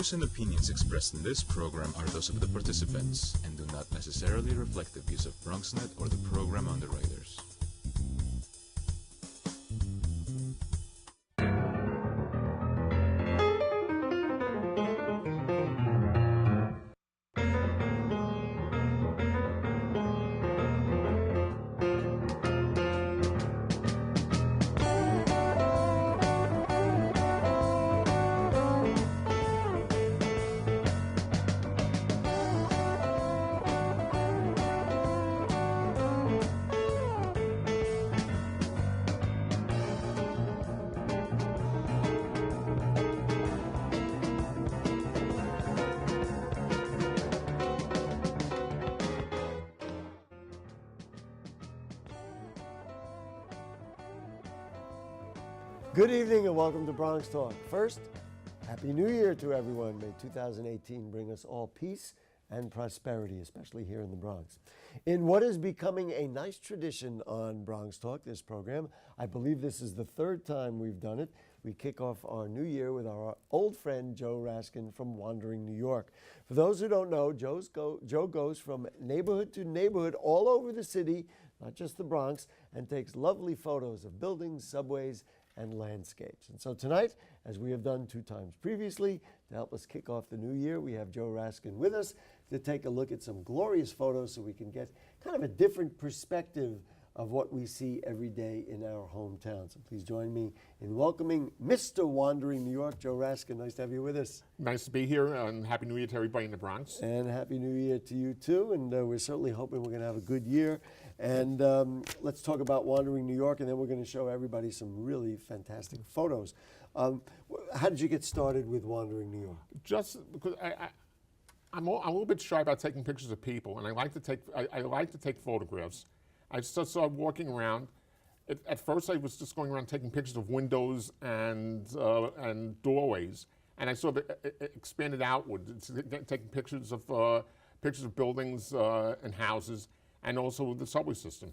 views and opinions expressed in this program are those of the participants and do not necessarily reflect the views of BronxNet or the program underwriters. Good evening and welcome to Bronx Talk. First, Happy New Year to everyone. May 2018 bring us all peace and prosperity, especially here in the Bronx. In what is becoming a nice tradition on Bronx Talk, this program, I believe this is the third time we've done it. We kick off our new year with our old friend Joe Raskin from Wandering New York. For those who don't know, Joe goes from neighborhood to neighborhood all over the city, not just the Bronx, and takes lovely photos of buildings, subways, and landscapes. And so tonight, as we have done 2 times previously, to help us kick off the new year, we have Joe Raskin with us to take a look at some glorious photos so we can get kind of a different perspective of what we see every day in our hometown. So please join me in welcoming Mr. Wandering New York, Joe Raskin. Nice to have you with us. Nice to be here, and Happy New Year to everybody in the Bronx. And Happy New Year to you too, and we're certainly hoping we're going to have a good year. And let's talk about Wandering New York, and then we're going to show everybody some really fantastic photos. How did you get started with Wandering New York? Just because I'm a little bit shy about taking pictures of people, and I like to take photographs. I just started walking around. At first, I was just going around taking pictures of windows and doorways, and I sort of expanded outward, taking pictures of buildings and houses, and also the subway system.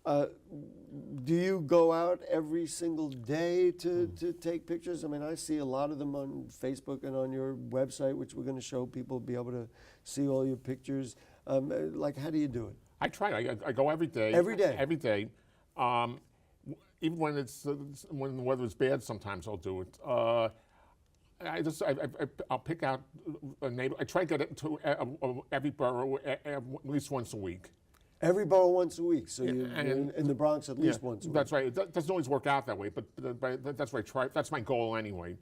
Do you go out every single day to take pictures? I mean, I see a lot of them on Facebook and on your website, which we're going to show people, be able to see all your pictures. Like, how do you do it? I try. I go every day. Every day? Every day. Even when when the weather is bad, sometimes I'll do it. I'll pick out a neighbor. I try to get it to every borough at least once a week. Every borough once a week, so you're in the Bronx at least once a week. That's right. It doesn't always work out that way, but that's what I try. That's my goal anyway,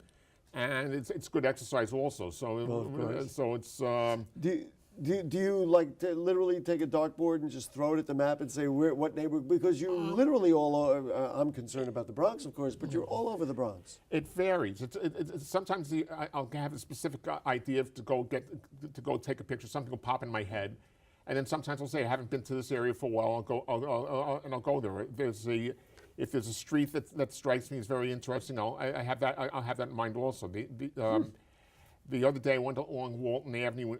and it's good exercise also. So it's. Do you like to literally take a dartboard and just throw it at the map and say what neighborhood? Because you're literally all over. I'm concerned about the Bronx, of course, but you're all over the Bronx. It varies. Sometimes I'll have a specific idea to go take a picture. Something will pop in my head. And then sometimes I'll say I haven't been to this area for a while. I'll go there. If there's a street that strikes me as very interesting, I'll have that in mind also. The other day I went along Walton Avenue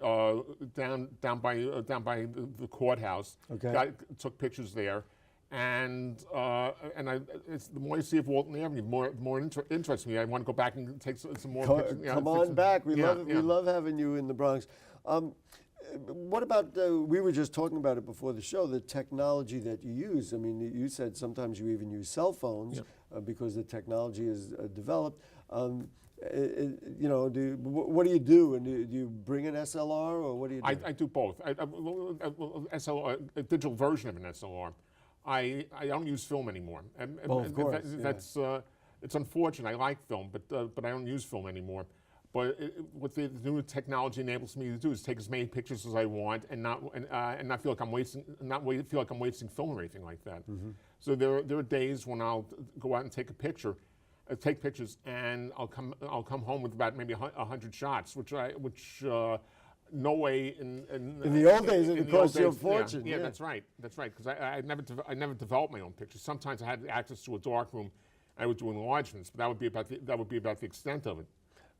down by the courthouse. Okay. Took pictures there, and the more you see of Walton Avenue, the more interests me. I want to go back and take some more pictures. Come on back. We love having you in the Bronx. What about, we were just talking about it before the show, the technology that you use. I mean, you said sometimes you even use cell phones because the technology is developed. What do you do? And do you bring an SLR, or what do you do? I do both. SLR, a digital version of an SLR. I don't use film anymore. Of course. It's unfortunate. I like film, but I don't use film anymore. But what the new technology enables me to do is take as many pictures as I want, and not feel like I'm wasting film or anything like that. Mm-hmm. So there are days when I'll go out and take pictures, and I'll come home with about maybe 100 shots, which no way in the old days it cost you a fortune. Yeah, that's right. Because I never developed my own pictures. Sometimes I had access to a dark room. I would do enlargements, but that would be about the extent of it.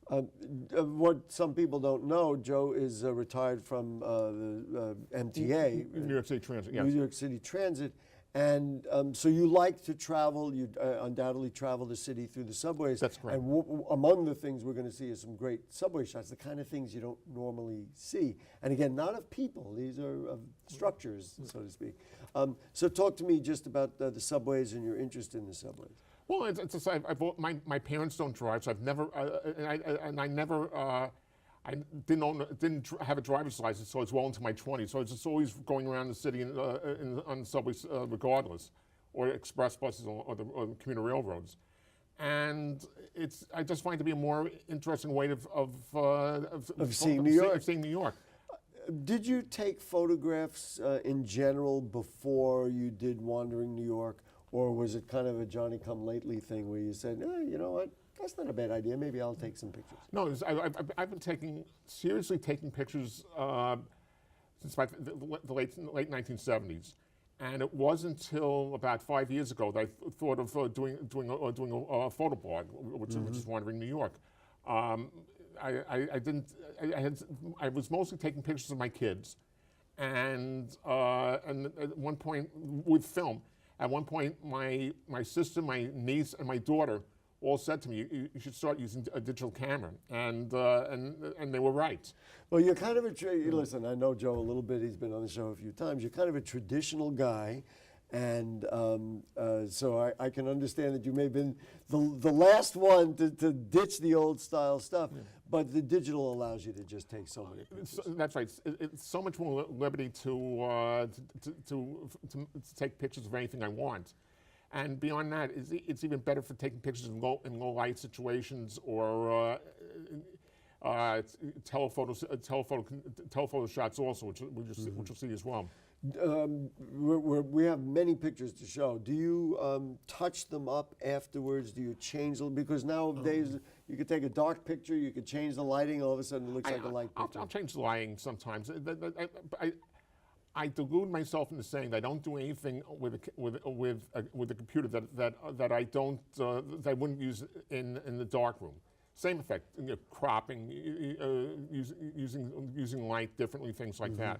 What some people don't know, Joe is retired from the MTA, New York City Transit. Yes. New York City Transit, And so you like to travel. You undoubtedly travel the city through the subways. That's correct. And among the things we're going to see is some great subway shots, the kind of things you don't normally see. And again, not of people. These are of structures, so to speak. So talk to me just about the subways and your interest in the subways. Well, my parents don't drive, so I've never, I didn't have a driver's license, so it's well into my 20s. So it's just always going around the city on the subways, regardless, or express buses or the commuter railroads. And I just find it to be a more interesting way of seeing New York. Seeing New York. Did you take photographs in general before you did Wandering New York, or was it kind of a Johnny-come-lately thing where you said, you know what? That's not a bad idea. Maybe I'll take some pictures. No, I've been seriously taking pictures since the late 1970s, and it wasn't until about 5 years ago that I thought of doing a photo blog, which is Wandering New York. I was mostly taking pictures of my kids, and at one point with film. At one point, my sister, my niece, and my daughter all said to me, "You should start using a digital camera," and they were right. Well, you're kind of listen, I know Joe a little bit. He's been on the show a few times. You're kind of a traditional guy, and so I can understand that you may have been the last one to ditch the old style stuff. Yeah. But the digital allows you to just take so many pictures. That's right. It's so much more liberty to take pictures of anything I want. And beyond that, it's even better for taking pictures in low light situations or telephoto shots also, which you'll see as well. We have many pictures to show. Do you touch them up afterwards? Do you change them? Because nowadays you could take a dark picture, you could change the lighting, all of a sudden it looks like a light picture. I'll change the lighting sometimes. I delude myself into saying that I don't do anything with a computer that I wouldn't use in the dark room. Same effect, cropping, using light differently, things like that.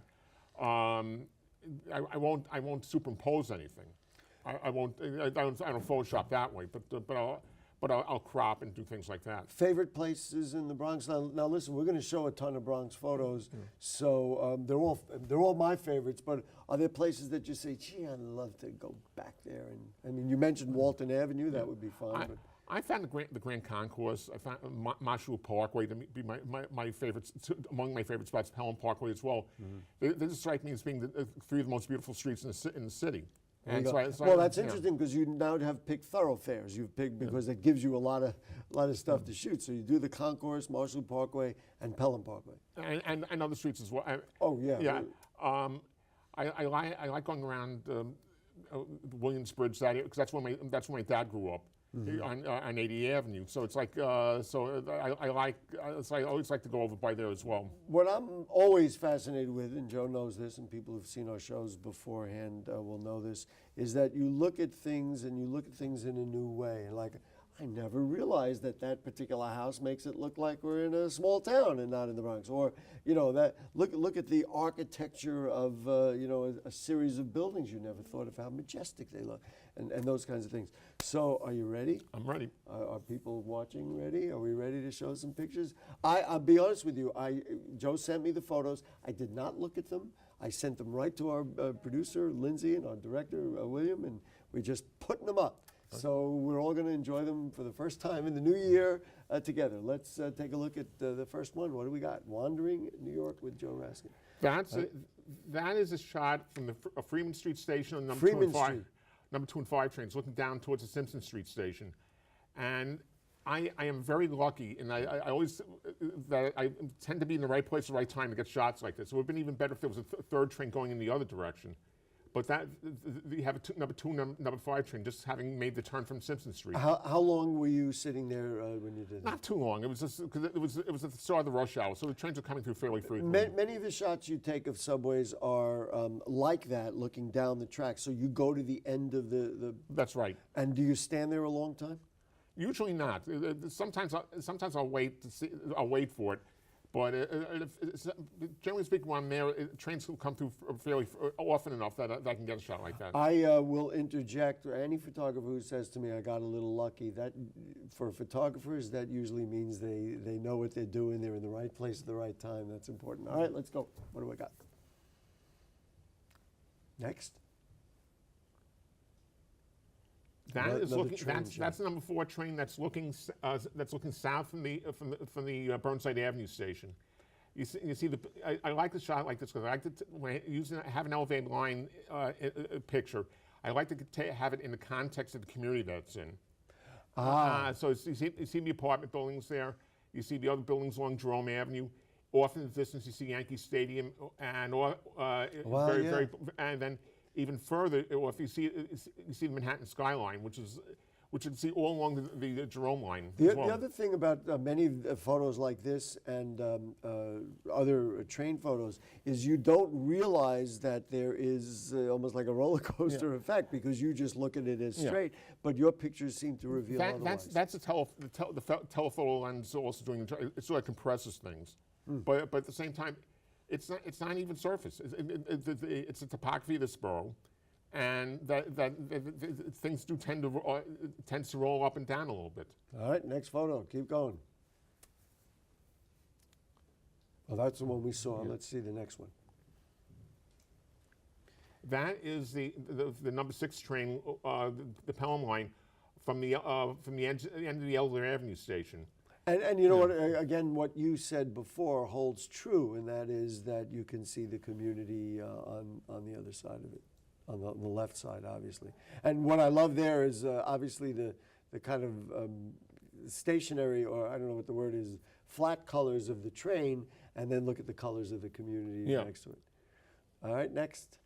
I won't superimpose anything. I don't Photoshop that way, but I'll crop and do things like that. Favorite places in the Bronx? Now listen, we're going to show a ton of Bronx photos, so they're all my favorites. But are there places that you say, "Gee, I'd love to go back there"? And I mean, you mentioned Walton Avenue; that would be fun. I found the Grand Concourse. I found Marshall Parkway to be my favorites. Among my favorite spots, Pelham Parkway as well. They just strike me as being three of the most beautiful streets in the city. And well, that's interesting because you now have picked thoroughfares. You've picked because it gives you a lot of stuff to shoot. So you do the Concourse, Marshall Parkway, and Pelham Parkway, and other streets as well. Yeah. I like going around Williamsbridge because that's where my dad grew up. On 80th Avenue, so it's like I always like to go over by there as well. What I'm always fascinated with, and Joe knows this, and people who've seen our shows beforehand will know this, is that you look at things and you look at things in a new way. Like, I never realized that particular house makes it look like we're in a small town and not in the Bronx. Or, that look at the architecture of a series of buildings you never thought of how majestic they look, and those kinds of things. So, are you ready? I'm ready. Are people watching ready? Are we ready to show some pictures? I'll be honest with you. Joe sent me the photos. I did not look at them. I sent them right to our producer, Lindsay, and our director, William, and we're just putting them up. So we're all going to enjoy them for the first time in the new year together. Let's take a look at the first one. What do we got? Wandering New York with Joe Raskin. That is a shot from the Freeman Street station on number 2 and 5 trains, looking down towards the Simpson Street station. And I am very lucky, and I always I tend to be in the right place at the right time to get shots like this. It would have been even better if there was a third train going in the other direction. But you have a number 2, number 5 train just having made the turn from Simpson Street. How long were you sitting there when you did that? Not too long. It was just because it was at the start of the rush hour, so the trains were coming through fairly frequently. Many of the shots you take of subways are like that, looking down the track. So you go to the end of the. That's right. And do you stand there a long time? Usually not. Sometimes I'll wait to see. I'll wait for it. But generally speaking, when I'm there, trains will come through fairly often enough that I can get a shot like that. I will interject. Any photographer who says to me, I got a little lucky, that for photographers, that usually means they know what they're doing. They're in the right place at the right time. That's important. All right, let's go. What do we got? Next. That's the number 4 train that's looking south from the Burnside Avenue station. You see I like the shot like this because I like to when I have an elevated line picture. I like to have it in the context of the community that it's in. So you see the apartment buildings there. You see the other buildings along Jerome Avenue. Off in the distance, you see Yankee Stadium, and and then even further, or if you see the Manhattan skyline, which you can see all along the Jerome line. The other thing about many photos like this and other train photos is you don't realize that there is almost like a roller coaster effect because you just look at it as straight, but your pictures seem to reveal otherwise. That's the telephoto lens also doing. It sort of compresses things, but at the same time, it's not even surface. It's the topography of this borough, and that things do tends to roll up and down a little bit. All right, next photo. Keep going. Well, that's the one we saw. Let's see the next one. That is the number 6 train, the Pelham line, from the end of the Elder Avenue station. And you know what, again, what you said before holds true, and that is that you can see the community on the other side of it, on the left side, obviously. And what I love there is obviously the kind of stationary, or I don't know what the word is, flat colors of the train, and then look at the colors of the community next to it. All right, next.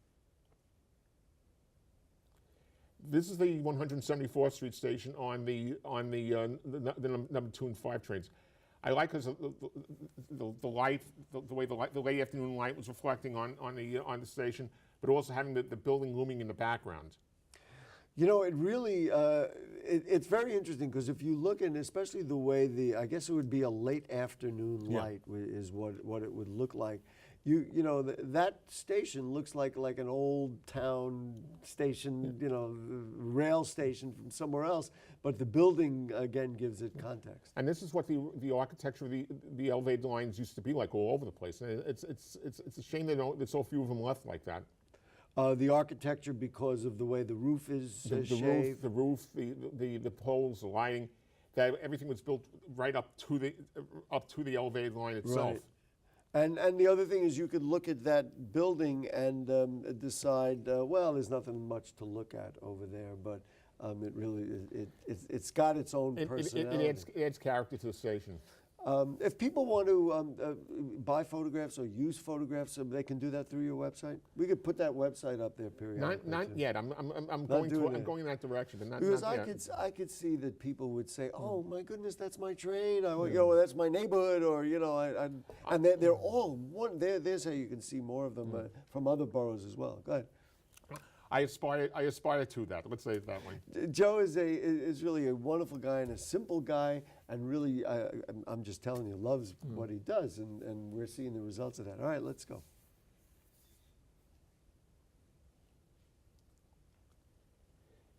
This is the 174th Street station on the number 2 and 5 trains. I like because the light, the way the late afternoon light was reflecting on the station, but also having the building looming in the background. You know, it really it's very interesting because if you look at, especially the way I guess it would be a late afternoon light is what it would look like. You know, that station looks like an old town station, you know, rail station from somewhere else, but the building again gives it context. And this is what the architecture of the elevated lines used to be like all over the place. And it's a shame there's so few of them left like that. The architecture because of the way the roof is shaved. The roof, the poles, the lighting, that everything was built right up to the elevated line itself. Right. And the other thing is you could look at that building and decide, well, there's nothing much to look at over there, but it really it's got its own personality. It adds character to the station. If people want to buy photographs or use photographs, they can do that through your website. We could put that website up there periodically. Not yet. I'm going in that direction, but not because not yet. I could see that people would say, "Oh my goodness, that's my train. You know, that's my neighborhood," or you know, and they're all one. There's how you can see more of them from other boroughs as well. Go ahead. I aspire to that. Let's say it that way. Joe is really a wonderful guy and a simple guy, and really, I'm just telling you, loves what he does, and we're seeing the results of that. All right, let's go.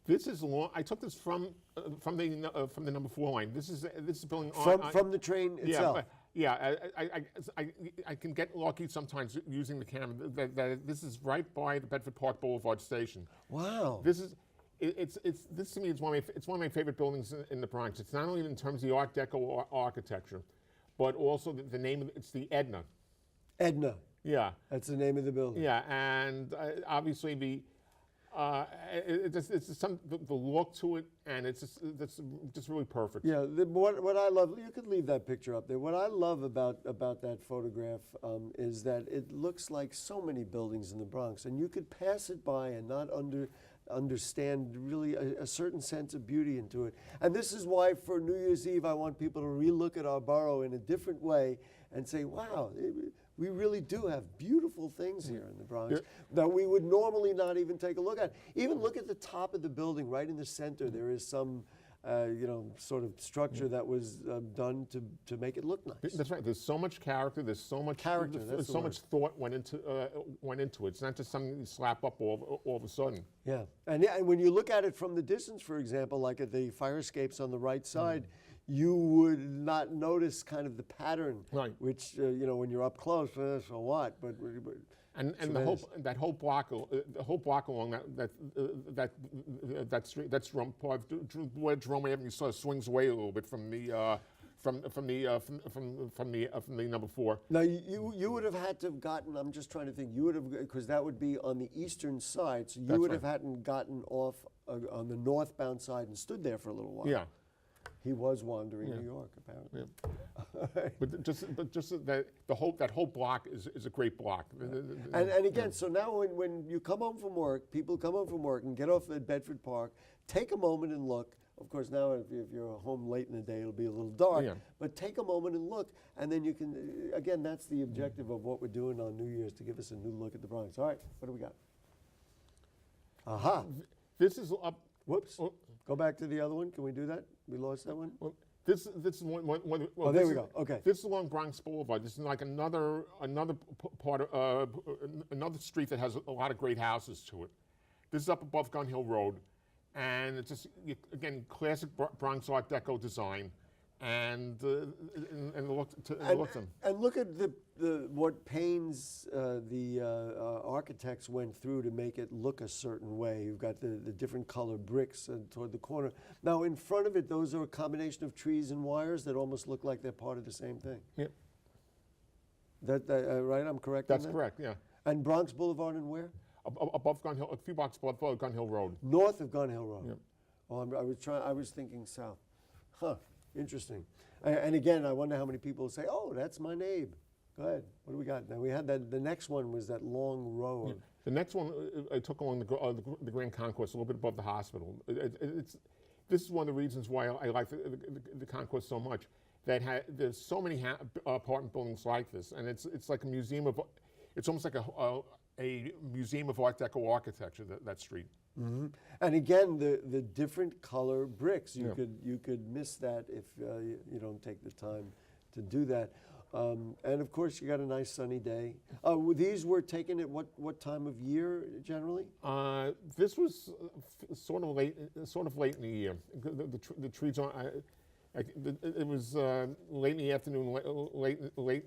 This is long. I took this from the number 4 line. This is building from the train itself. Yeah, I can get lucky sometimes using the camera. That this is right by the Bedford Park Boulevard station. Wow. This to me is one of my favorite buildings in the Bronx. It's not only in terms of the Art Deco architecture, but also the name of it's the Edna. Edna. Yeah. That's the name of the building. Yeah, and obviously the look to it, and it's just really perfect. Yeah, what I love, you could leave that picture up there. What I love about that photograph is that it looks like so many buildings in the Bronx, and you could pass it by and not understand really a certain sense of beauty into it. And this is why for New Year's Eve I want people to relook at our borough in a different way and say, wow, we really do have beautiful things here in the Bronx that we would normally not even take a look at. Even look at the top of the building right in the center. There is some sort of structure that was done to make it look nice. That's right. There's so much character. There's so much Character, that's There's the so word. much thought went into it. It's not just something you slap up all of a sudden. Yeah, and when you look at it from the distance, for example, like at the fire escapes on the right side, you would not notice kind of the pattern, Right. which when you're up close, so what? But And that whole block along that street, that's where Jerome Avenue sort of swings away a little bit from the number 4. now you would have had to have gotten. I'm just trying to think. You would have, because that would be on the eastern side, so you That's would right. have hadn't gotten off on the northbound side and stood there for a little while. Yeah. He was wandering New York, apparently. Yeah. But just that whole block is a great block. And again, so now when you come home from work, people come home from work and get off at Bedford Park, take a moment and look. Of course, now if you're home late in the day, it'll be a little dark. Yeah. But take a moment and look, and then you can, again, that's the objective of what we're doing on New Year's, to give us a new look at the Bronx. All right, what do we got? Aha. This is up. Whoops. Oh. Go back to the other one. Can we do that? We lost that one? Well, this is one. Oh, there we go. Okay. This is along Bronx Boulevard. This is like another part of another street that has a lot of great houses to it. This is up above Gun Hill Road, and it's just again classic Bronx Art Deco design, and look them. And look at the what pains the architects went through to make it look a certain way. You've got the different color bricks toward the corner. Now in front of it, those are a combination of trees and wires that almost look like they're part of the same thing. Yeah. That right? I'm correct. That's in that? correct. Yeah. And Bronx Boulevard and where? Above Gun Hill, a few blocks above Gun Hill Road. North of Gun Hill Road. Yeah. Oh, I was thinking south. Huh. Interesting. And again, I wonder how many people say, "Oh, that's my neighbor." Go ahead. What do we got? Now we had that. The next one was that long row. Yeah. Of, The next one I took along the Grand Concourse, a little bit above the hospital. This is one of the reasons why I like the Concourse so much. There's so many apartment buildings like this, and it's like a museum of. It's almost like a museum of Art Deco architecture. That street. mm-hmm. And again, the different color bricks. You Yeah. could miss that if you don't take the time to do that. And of course, you got a nice sunny day. These were taken at what time of year generally? This was sort of late in the year. The trees on. It was late in the afternoon, late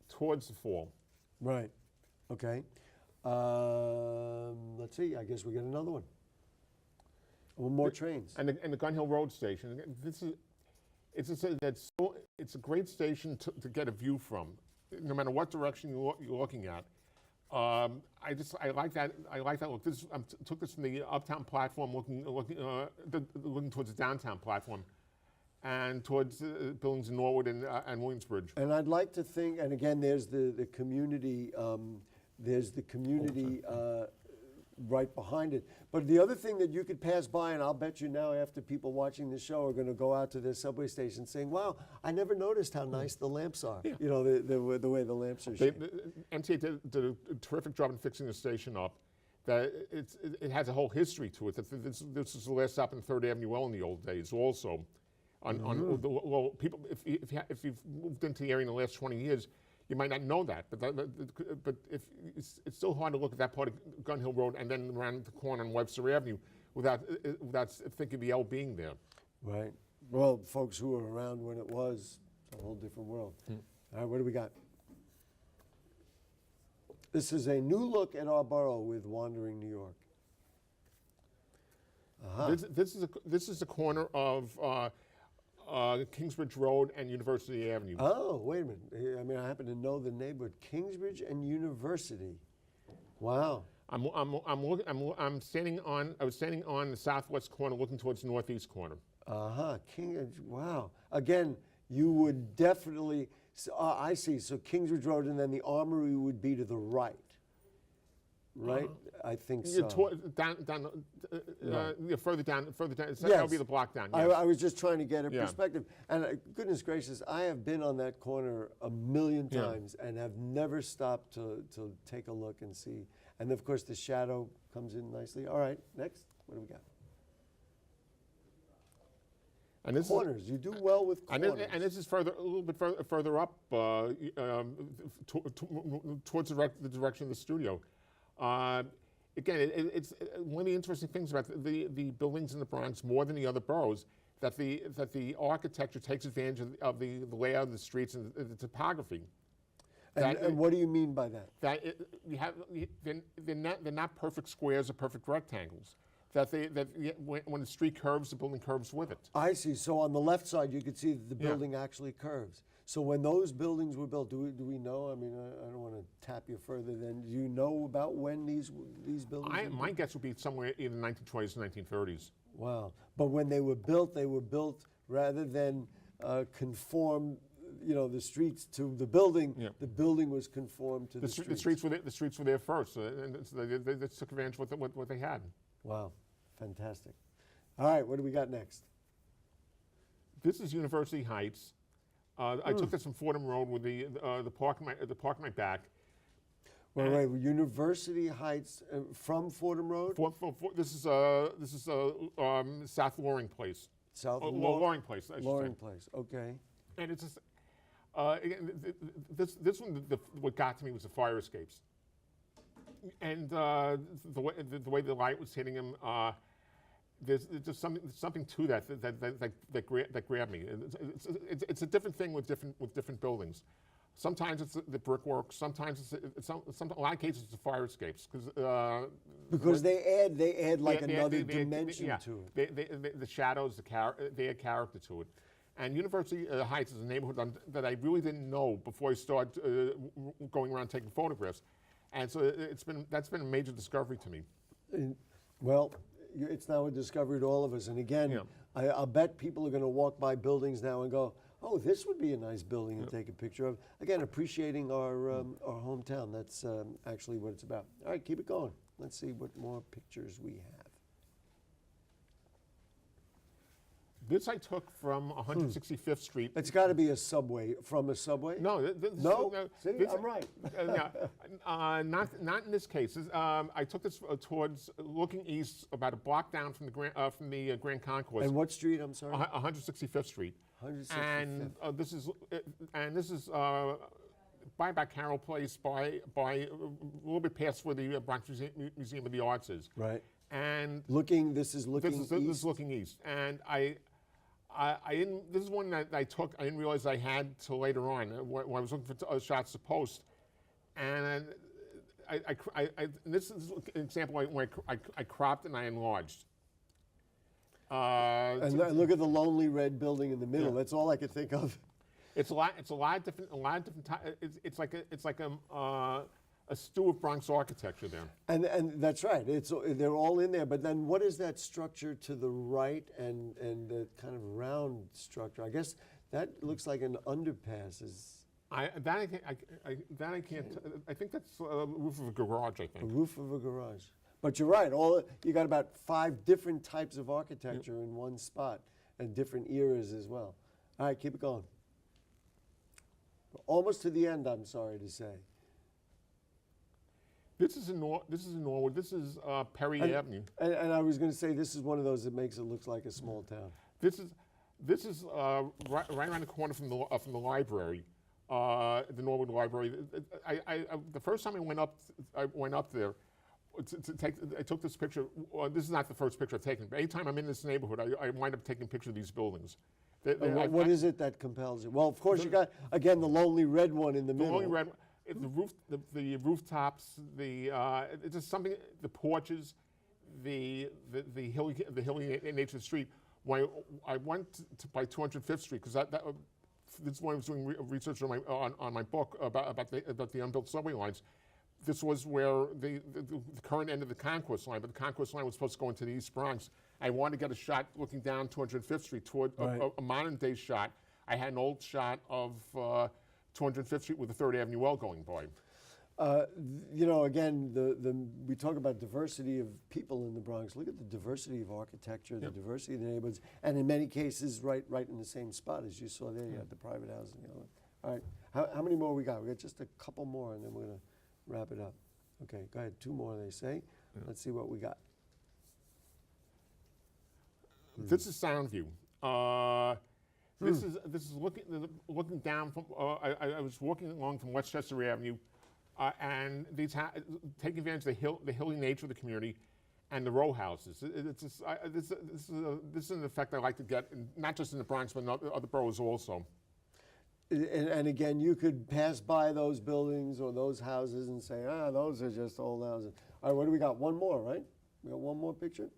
towards the fall. Right. Okay. Let's see. I guess we get another one. Well, more trains. And the Gun Hill Road station. It's a great station to get a view from, no matter what direction you're looking at. I like that. I like that look. Took this from the uptown platform, looking towards the downtown platform, and towards buildings in Norwood and Williamsbridge. And I'd like to think, and again, there's the community. There's the community right behind it. But the other thing that you could pass by, and I'll bet you now after people watching the show are going to go out to their subway station saying, "Wow, I never noticed how nice the lamps are." Yeah. You know, the way the lamps are shaped. MTA did a terrific job in fixing the station up. That it has a whole history to it. This is the last stop on 3rd Avenue L in the old days also. Well, people, if you've moved into the area in the last 20 years, you might not know that, but if it's still hard to look at that part of Gun Hill Road and then around the corner on Webster Avenue without thinking of the L being there. Right. Well, folks who were around when it was, it's a whole different world. All right, what do we got? This is a new look at our borough with Wandering New York. Uh-huh. This is the corner of Kingsbridge Road and University Avenue. Oh, wait a minute. I mean, I happen to know the neighborhood, Kingsbridge and University. Wow. I was standing on the southwest corner, looking towards the northeast corner. Wow. Again, you would definitely. I see. So Kingsbridge Road, and then the Armory would be to the right. Right. I think so. Further down. Yes. That would be the block down. Yes. I was just trying to get a Yeah. perspective. And goodness gracious, I have been on that corner a million Yeah. times and have never stopped to take a look and see. And of course, the shadow comes in nicely. All right, next. What do we got? And this corners. You do well with and corners. and this is a little bit further up towards the direction of the studio. Again, it's one of the interesting things about the buildings in the Bronx, more than the other boroughs, that the architecture takes advantage of the layout of the streets and the topography. And what do you mean by that? That they're not perfect squares or perfect rectangles. When the street curves, the building curves with it. I see. So on the left side, you could see that the building actually curves. So when those buildings were built, do we know? I mean, I don't want to tap you further. Then do you know about when these buildings? My guess would be somewhere in the 1920s and 1930s. Wow. But when they were built rather than conform, the streets to the building. Yeah. The building was conformed to the streets. The streets were there first, and they took advantage of what they had. Wow, fantastic. All right, what do we got next? This is University Heights. I took this from Fordham Road with the park in my back. Wait, University Heights from Fordham Road? This is South Loring Place. South Loring Place. Loring Place. Okay. And it's just, this one. What got to me was the fire escapes. And the way the light was hitting him, there's just something to that grabbed me. It's a different thing with different buildings. Sometimes it's the brickwork. Sometimes it's a lot of cases it's the fire escapes because they add like another dimension to it. The shadows, they add character to it. And University Heights is a neighborhood that I really didn't know before I started going around taking photographs. And so that's been a major discovery to me. Well, it's now a discovery to all of us. And again, I'll bet people are going to walk by buildings now and go, "Oh, this would be a nice building to take a picture of." Again, appreciating our hometown. That's actually what it's about. All right, keep it going. Let's see what more pictures we have. This I took from 165th Street. It's got to be a subway. From a subway? No. See, I'm right. Not in this case. I took this towards looking east, about a block down from the Grand Concourse. And what street? I'm sorry. 165th Street. 165th. And this is by about Carroll Place, by a little bit past where the Bronx Museum of the Arts is. Right. And this is looking east. This is looking east, and I didn't. This is one that I took. I didn't realize I had till later on when I was looking for shots to post, and this is an example where I cropped and I enlarged. And look at the lonely red building in the middle. Yeah. That's all I could think of. It's a lot of different. It's like a stew of Bronx architecture there. And that's right. They're all in there. But then what is that structure to the right and the kind of round structure? I guess that looks like an underpass. I can't. I think that's a roof of a garage. I think. A roof of a garage. But you're right. You got about 5 different types of architecture in one spot, and different eras as well. All right, keep it going. Almost to the end, I'm sorry to say. This is in Norwood. This is Perry Avenue. And I was going to say, this is one of those that makes it look like a small town. This is right around the corner from the library, the Norwood Library. The first time I went up there I took this picture. This is not the first picture I've taken, but anytime I'm in this neighborhood, I wind up taking pictures of these buildings. What is it that compels you? Well, of course, you got, again, the lonely red one in the middle. The lonely red one. The rooftops, it's just something. The porches, the hilly nature of the street. When I went by 205th Street, because this is when I was doing research on my book about the unbuilt subway lines. This was where the current end of the Concourse line, but the Concourse line was supposed to go into the East Bronx. I wanted to get a shot looking down 205th Street toward a modern day shot. I had an old shot of 205th Street with the 3rd Avenue L going by. Again, we talk about diversity of people in the Bronx. Look at the diversity of architecture, the diversity of the neighborhoods, and in many cases, right in the same spot as you saw there. You had the private housing. All right, how many more we got? We got just a couple more, and then we're gonna wrap it up. Okay, go ahead. 2 more, they say. Let's see what we got. This is Soundview. This is looking down from. I was walking along from Westchester Avenue, and taking advantage of the hilly nature of the community, and the row houses. This is an effect I like to get, not just in the Bronx, but in other boroughs also. And again, you could pass by those buildings or those houses and say, those are just old houses. All right, what do we got? One more, right? We got one more picture?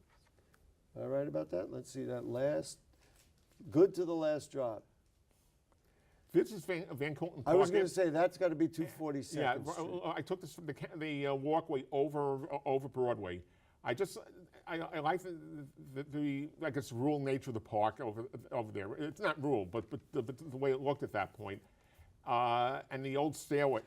All right about that? Let's see that last. Good to the last drop. This is Van Cortlandt Park. I was going to say, that's got to be 242nd Street. I took this from the walkway over Broadway. I like the I guess rural nature of the park over there. It's not rural, but the way it looked at that point, and the old stairway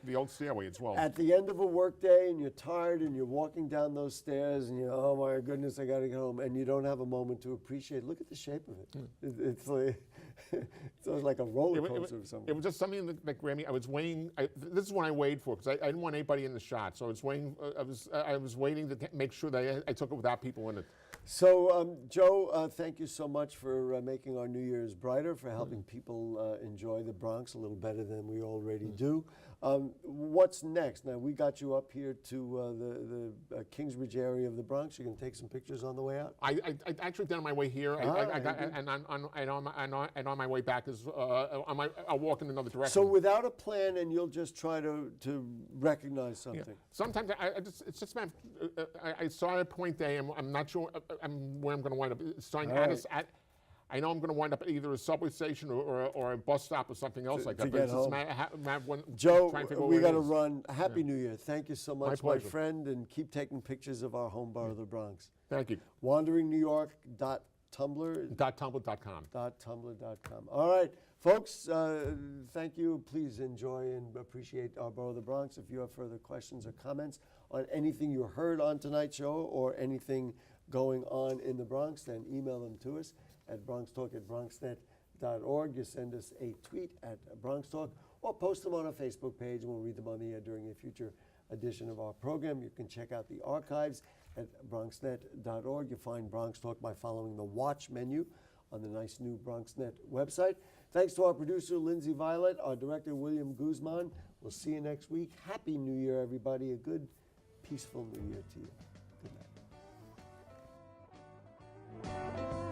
as well. At the end of a work day, and you're tired, and you're walking down those stairs, and you're, oh my goodness, I got to get home, and you don't have a moment to appreciate. Look at the shape of it. It's like it's like a roller coaster or something. It was just something that Grammy. I was waiting. This is what I waited for, because I didn't want anybody in the shot. So I was waiting. I was waiting to make sure that I took it without people in it. So, Joe, thank you so much for making our New Year's brighter, for helping people enjoy the Bronx a little better than we already do. What's next? Now, we got you up here to the Kingsbridge area of the Bronx. You can take some pictures on the way out? I actually did on my way here, and on my way back, I'll walk in another direction. So without a plan, and you'll just try to recognize something? Yeah. Sometimes it's just I saw at Point A, I'm not sure where I'm going to wind up. I know I'm going to wind up at either a subway station or a bus stop or something else like that. To get home. Joe, we got to run. Happy New Year. Thank you so much, my pleasure. friend, and keep taking pictures of our home borough of the Bronx. Thank you. WanderingNewYork.tumblr.com. All right, folks, thank you. Please enjoy and appreciate our borough of the Bronx. If you have further questions or comments on anything you heard on tonight's show or anything going on in the Bronx, then email them to us at BronxTalk@BronxNet.org. You send us a tweet at BronxTalk or post them on our Facebook page, and we'll read them on the air during a future edition of our program. You can check out the archives at BronxNet.org. You find Bronx Talk by following the Watch menu on the nice new BronxNet website. Thanks to our producer, Lindsay Violet, our director, William Guzman. We'll see you next week. Happy New Year, everybody. A good, peaceful New Year to you. Good night.